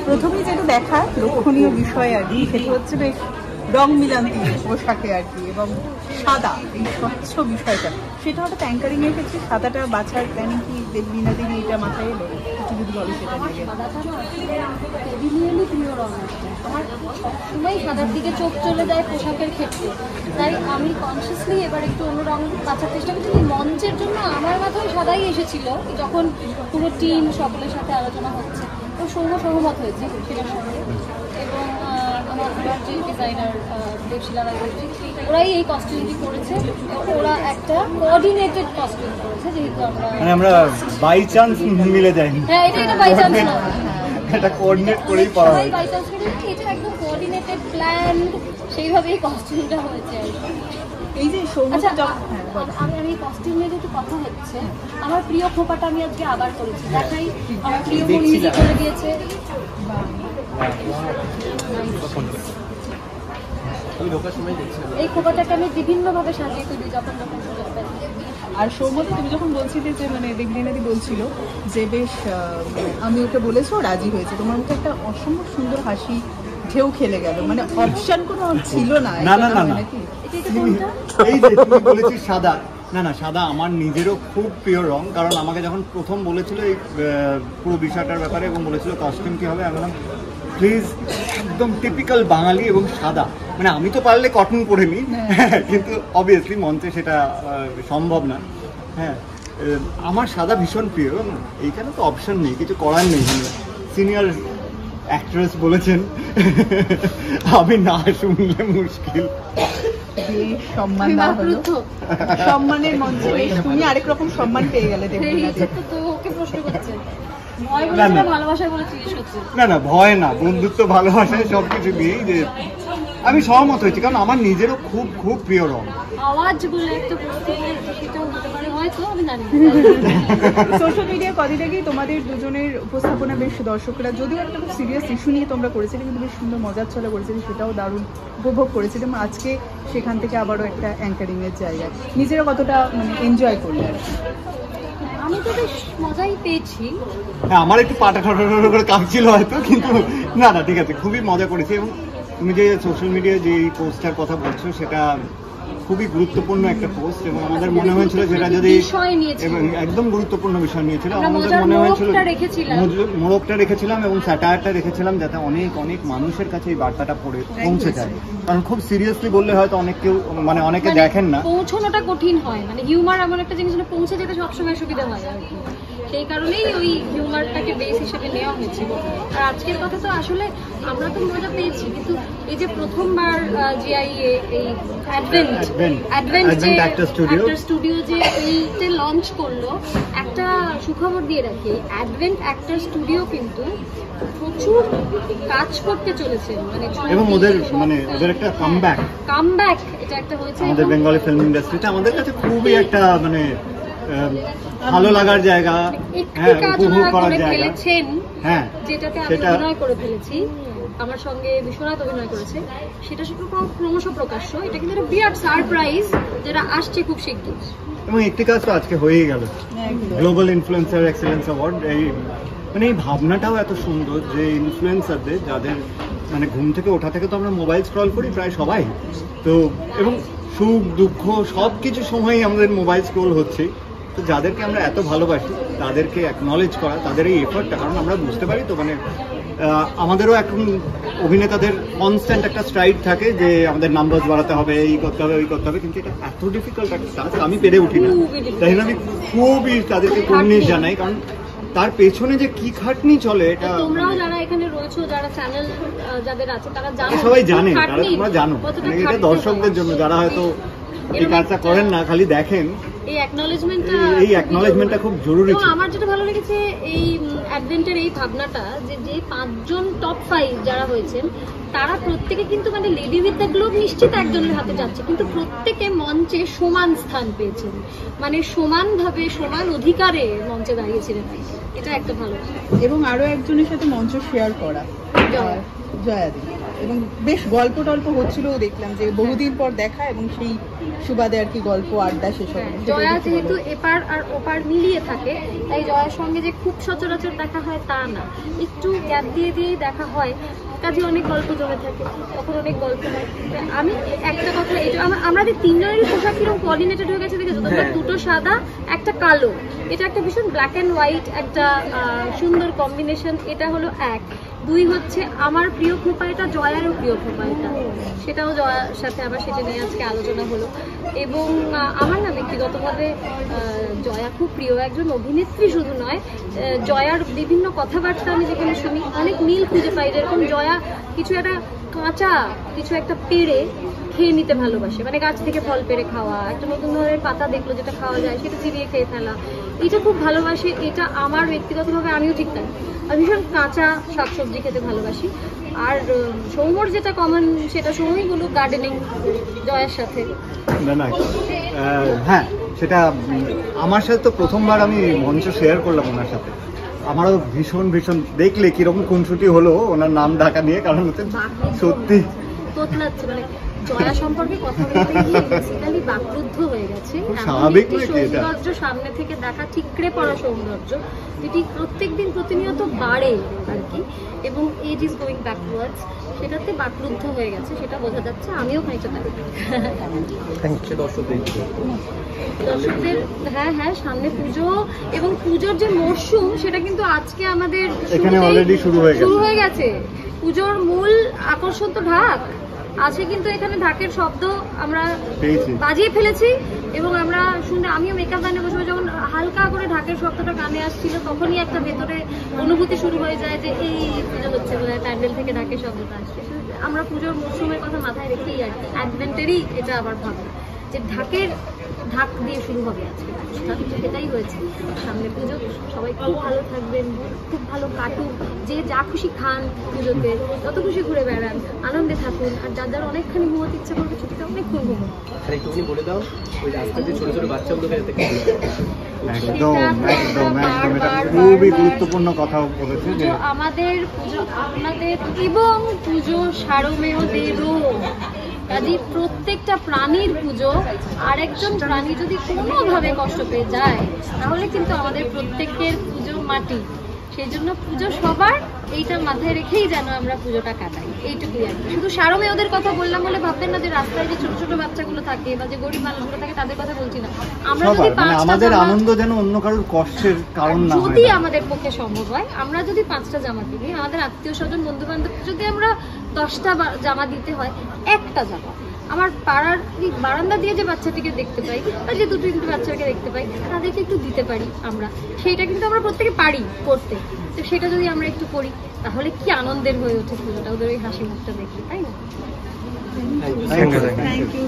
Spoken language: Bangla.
প্রথমেই যেটা দেখা লক্ষণীয় বিষয় আর কি, সেটা হচ্ছে বেশ রং মিলান্তি পোশাকে আর কি, এবং সাদা এই স্বচ্ছ বিষয়টা, সেটা হঠাৎ অ্যাঙ্কারিং এর ক্ষেত্রে সাদাটা বাছার প্ল্যানিং কি দেবলীনা দেবী এটা মাথায় এলো? একটু যদি বলো সেটা নিয়ে। আমার সবসময় সাদার দিকে চোখ চলে যায় পোশাকের ক্ষেত্রে, তাই আমি কনসিয়াসলি এবার একটু অন্য রং বাছার চেষ্টা করছি। মঞ্চের জন্য আমার মাথায় সাদাই এসেছিল, যখন পুরো টিম সকলের সাথে আলোচনা হচ্ছে তো সহমত হয়েছে সেটার সঙ্গে। এবং আমার যে ডিজাইনার দেবশিলা রায়চৌধুরী, ওরাই এই কস্টিউমটি করেছে। ওরা একটা কোঅর্ডিনেটেড কস্টিউম করেছে, যেহেতু আমরা বাই চান্স মিলে যায়নি। হ্যাঁ, এটা বাই চান্স না, এটা কোঅর্ডিনেট করেই পাওয়া হয়। বাই চান্স করে এটা একদম কোঅর্ডিনেটেড প্ল্যান, সেইভাবেই কস্টিউমটা হয়েছে। এই যে আমি কস্টিউম নিয়ে যেহেতু কথা হচ্ছে, আমার প্রিয় খোপাটা আমি আজকে আবার করেছি, দেখাই। আমার প্রিয় বোন নিজে করে দিয়েছে। এই খোপাটাকে আমি বিভিন্নভাবে সাজিয়ে তুলি যখন যখন সুযোগ পাই। আর সৌমত, তুমি যখন বলছিলে যে মানে দেবলীনাদি বলছিল যে বেশ আমি ওকে বলেছো রাজি হয়েছে, তোমার মুখে একটা অসম্ভব সুন্দর হাসি ঢেউ খেলে গেল, মানে অপশন কোনো ছিল না। না না না না, এই যে তুমি বলেছিস সাদা, না না সাদা আমার নিজেরও খুব প্রিয় রং। কারণ আমাকে যখন প্রথম বলেছিল এই পুরো বিষয়টার ব্যাপারে এবং বলেছিল কস্টিউম কি হবে, আমি বললাম প্লিজ একদম টিপিক্যাল বাঙালি এবং সাদা। মানে আমি তো পারলে কটন পরে নিই, কিন্তু অবভিয়াসলি মঞ্চে সেটা সম্ভব না। হ্যাঁ, আমার সাদা ভীষণ প্রিয়, এইখানে তো অপশন নেই, কিছু করার নেই। সিনিয়র অ্যাক্ট্রেস বলেছেন, আমি না শুনলে মুশকিল। সম্মান দেওয়া হলো, সম্মানের মঞ্চে তুমি আরেক রকম সম্মান পেয়ে গেলে। না না, ভয় না, বন্ধুত্ব ভালোবাসায় সবকিছু নিয়েই যে আমি সহমত হয়েছি, কারণ আমার নিজেরও খুব খুব প্রিয় রং। সোশ্যাল মিডিয়া কদিন আগেই তোমাদের দুজনের উপস্থাপনা বেশ দর্শকরা, যদিও একটা খুব সিরিয়াস ইস্যু নিয়ে তোমরা করেছিলে, কিন্তু বেশ সুন্দর মজার ছলে করেছিলে, সেটাও দারুণ উপভোগ করেছিলাম। আজকে সেখান থেকে আবারও একটা অ্যাঙ্কারিং এর জায়গায় নিজেরা কতটা মানে এনজয় করলে আর কি? আমি তো বেশ মজাই পেয়েছি। হ্যাঁ, আমার একটু পাটা ঠটো করে কাঁপছিল হয়তো, কিন্তু না না ঠিক আছে, খুবই মজা করেছি। এবং তুমি যে সোশ্যাল মিডিয়ায় যে পোস্টটার কথা বলছো, সেটা খুবই গুরুত্বপূর্ণ একটা পোস্ট, এবং আমাদের মনে হয়েছিল যেটা যদি একদম গুরুত্বপূর্ণ বিষয় নিয়েছিল, আমাদের মনে হয়েছিল মোড়কটা রেখেছিলাম এবং স্যাটায়ারটা রেখেছিলাম, যাতে অনেক অনেক মানুষের কাছে এই বার্তাটা পৌঁছে যায়। কারণ খুব সিরিয়াসলি বললে হয়তো অনেকে দেখেন না, পৌঁছানোটা কঠিন হয়। মানে হিউমার এমন একটা জিনিস, পৌঁছে যেতে সবসময় সুবিধা হয় আর কি, সেই কারণেই ওই হিউমারটাকে বেস হিসেবে নেওয়া হয়েছিল। আর আজকের কথা তো আসলে আমরা তো মজা পেয়েছি, কিন্তু এই যে প্রথমবার জিআইএ এই অ্যাডভেন্ট অ্যাক্টর স্টুডিও যে এইটা লঞ্চ করলো, একটা সুখবর দিয়ে রাখি, অ্যাডভেন্ট অ্যাক্টর স্টুডিও কিন্তু প্রচুর কাজ করতে চলেছে। মানে এবং ওদের একটা কামব্যাক এটা একটা হয়েছে আমাদের বেঙ্গলি ফিল্ম ইন্ডাস্ট্রিতে। আমাদের কাছে খুবই একটা মানে ভালো লাগার জায়গা, উপভোগ করার জায়গা। হ্যাঁ, যেটাতে আমি অভিনয় করে ফেলেছি, আমার সঙ্গে বিশ্বনাথ অভিনয় করেছে, সেটা শুধু ক্রমশ প্রকাশ্য। এটা কিন্তু একটা বিরাট সারপ্রাইজ, যেটা আসছে খুব শিগগির। এবং একটি কাজ তো আজকে হয়েই গেল, গ্লোবাল ইনফ্লুয়েন্সার এক্সেলেন্স অ্যাওয়ার্ড। এই ভাবনাটাও এত সুন্দর যে ইনফ্লুয়েন্সারদের, যাদের মানে ঘুম থেকে ওঠা থেকে তো আমরা মোবাইল স্ক্রল করি প্রায় সবাই, তো এবং সুখ দুঃখ সব কিছু সময়ই আমাদের মোবাইল স্ক্রল হচ্ছে। তো যাদেরকে আমরা এত ভালোবাসি তাদেরকে অ্যাকনলেজ করা, তাদের এই এফর্টটা, কারণ আমরা বুঝতে পারি তো মানে আমাদেরও এখন অভিনেতাদের কনস্ট্যান্ট একটা স্ট্রাইড থাকে যে আমাদের নাম্বার বাড়াতে হবে, এই করতে হবে ওই করতে হবে, কিন্তু এটা এত ডিফিকাল্ট একটা কাজ, আমি পেরে উঠি না। তাই জন্য আমি খুবই তাদেরকে কুর্নিশ জানাই, কারণ তার পেছনে যে কি খাটনি চলে, এটা তোমরাও যারা এখানে রয়েছো, যারা চ্যানেল যাদের আছে তারা জানো, সবাই জানে, তোমরা জানো, এটা দর্শকদের জন্য যারা হয়তো এই কাজটা করেন না, খালি দেখেন, এই অ্যাকনলেজমেন্টটা খুব জরুরি ছিল। আমার যেটা ভালো লেগেছে এই অ্যাডভেন্টের এই ভাবনাটা, যে 5 জন টপ 5 যারা হয়েছেন তারা প্রত্যেকে কিন্তু মানে লেডি উইথ দ্য গ্লোব নিশ্চিত একজনের হাতে যাচ্ছে, কিন্তু প্রত্যেকে মঞ্চে সমান স্থান পেয়েছেন, মানে সমানভাবে সমান অধিকারে মঞ্চে দাঁড়িয়েছিলেন। এটা একটা ভালো। এবং আরো একজনের সাথে মঞ্চ শেয়ার করা, জয়াদি, এবং বেশ গল্প টল্প হচ্ছিল দেখলাম, যে বহুদিন পর দেখা এবং সেই সুবাদে আর কি গল্প আড্ডা শেষ হবে। জয়া যেহেতু এপার আর ওপার মিলিয়ে থাকে, তাই জয়ার সঙ্গে যে খুব সচরাচর দেখা হয় তা না, একটু গ্যাপ দিয়ে দিয়েই দেখা হয়, কাজে অনেক গল্প জমে থাকে, তখন অনেক গল্প হয়। আমি একটা কথা, এটা আমাদের 3 জনেরই পোশাক কিরকম কোঅর্ডিনেটেড হয়ে গেছে দেখেছো, তোমরা 2টো সাদা একটা কালো, এটা একটা ভীষণ ব্ল্যাক অ্যান্ড হোয়াইট একটা সুন্দর কম্বিনেশন। এটা হলো 1। 2 হচ্ছে আমার প্রিয় খোপা, এটা জয়ারও প্রিয় খোপা, এটা সেটাও জয়ার সাথে আবার সেটা নিয়ে আজকে আলোচনা হলো। এবং আমার না ব্যক্তিগতভাবে জয়া খুব প্রিয় একজন অভিনেত্রী শুধু নয়, জয়ার বিভিন্ন কথাবার্তা আমি যেখানে শুনি অনেক মিল খুঁজে পাই। যেরকম জয়া কিছু একটা কাঁচা কিছু একটা পেড়ে খেয়ে নিতে ভালোবাসে, মানে গাছ থেকে ফল পেড়ে খাওয়া, একটা নতুন ধরনের পাতা দেখলো যেটা খাওয়া যায় সেটা চিবিয়ে খেয়ে ফেলা, এটা খুব ভালোবাসে। এটা আমার ব্যক্তিগতভাবে আমিও ঠিক তাই, আমি ভীষণ কাঁচা শাকসবজি খেতে ভালোবাসি। আর সৌমর যেটা কমন, সেটা সৌমইগুলো গার্ডেনিং জয়ার সাথে। না হ্যাঁ, সেটা আমার সাথে তো প্রথমবার আমি মঞ্চ শেয়ার করলাম ওনার সাথে, আমারও ভীষণ দেখলে কিরকম খুনসুটি হলো ওনার নাম ডাকা নিয়ে, কারণ হচ্ছে সত্যি তোতলাচ্ছে, মানে জয়া সম্পর্কে কথা বলতে গিয়ে বেসিক্যালি বাকরুদ্ধ হয়ে গেছে। স্বাভাবিক সৌন্দর্য সামনে থেকে দেখা, ঠিকরে পড়া সৌন্দর্য, যেটি প্রত্যেকদিন প্রতিনিয়ত বাড়ে আর কি, এবং এজ ইজ গোয়িং ব্যাকওয়ার্ডস, সেটাতে বাকরুদ্ধ হয়ে গেছে, সেটা বোঝা যাচ্ছে। আমিও খাইতে পারি দর্শকদের। হ্যাঁ, সামনে পুজো, এবং পুজোর যে মরশুম সেটা কিন্তু আজকে আমাদের এখানে অলরেডি শুরু হয়ে গেছে। পুজোর মূল আকর্ষণ তো ঢাক আছে, কিন্তু এখানে ঢাকের শব্দ আমরা বাজিয়ে ফেলেছি, এবং আমরা শুনে, আমিও মেকআপ লাইনে বসে যখন হালকা করে ঢাকের শব্দটা কানে আসছিল, তখনই একটা ভেতরে অনুভূতি শুরু হয়ে যায় যে এই পুজো হচ্ছে, প্যান্ডেল থেকে ঢাকের শব্দটা আসছে। আমরা পুজোর মরশুমের কথা মাথায় রেখেই আর কি অ্যাডভেন্টারই এটা আবার ভাবি যে ঢাক দিয়ে শুরু হবে আজকে অনুষ্ঠান, এটাই হয়েছে। সামনে পুজো, সবাই খুব ভালো থাকবেন, খুব ভালো কাটুন, যে যা খুশি খান পুজোতে, যত খুশি ঘুরে বেড়ান, আনন্দে থাকুন, আর যার অনেকখানি ঘুমোতে ইচ্ছা করবে ছুটিতে অনেকক্ষণ ঘুমো। একটুখানি বলে দাও ওই রাস্তাতে ছোট ছোট বাচ্চাগুলোকে যাতে একদম এটা খুবই গুরুত্বপূর্ণ কথা বলেছে যে আমাদের পুজো আপনাদের, এবং পুজো সারমেয়দেরও, কাজে প্রত্যেকটা প্রাণীর পুজো। আরেকজন প্রাণী যদি কোনোভাবে কষ্ট পেয়ে যায় তাহলে কিন্তু আমাদের প্রত্যেকের পুজো মাটি, সেই জন্য পুজো সবার, এইটা মাথায় রেখেই যেন আমরা পুজোটা কাটাই, এইটুকুই আর কি। শুধু সারমেয়দের কথা বললাম বলে ভাববেন না যে রাস্তায় যে ছোট ছোট বাচ্চাগুলো থাকে বা যে গরিব মানুষগুলো থাকে তাদের কথা বলছি না। আমরা যদি আমাদের আনন্দ যেন অন্য কারোর কষ্টের কারণ না হয়, যদি আমাদের পক্ষে সম্ভব হয়, আমরা যদি 5টা জামা কিনি, আমাদের আত্মীয় স্বজন বন্ধু বান্ধব যদি আমরা 10টা জামা দিতে হয়, একটা জামা আমার পাড়ার বারান্দা দিয়ে যে বাচ্চাটিকে দেখতে পাই বা যে 2-3টে বাচ্চাকে দেখতে পাই, তাদেরকে একটু দিতে পারি আমরা, সেইটা কিন্তু আমরা প্রত্যেকে পারি করতে। তো সেটা যদি আমরা একটু করি তাহলে কি আনন্দের হয়ে ওঠে পুজোটা, ওদের ওই হাসি মুখটা দেখি, তাই না? Thank you.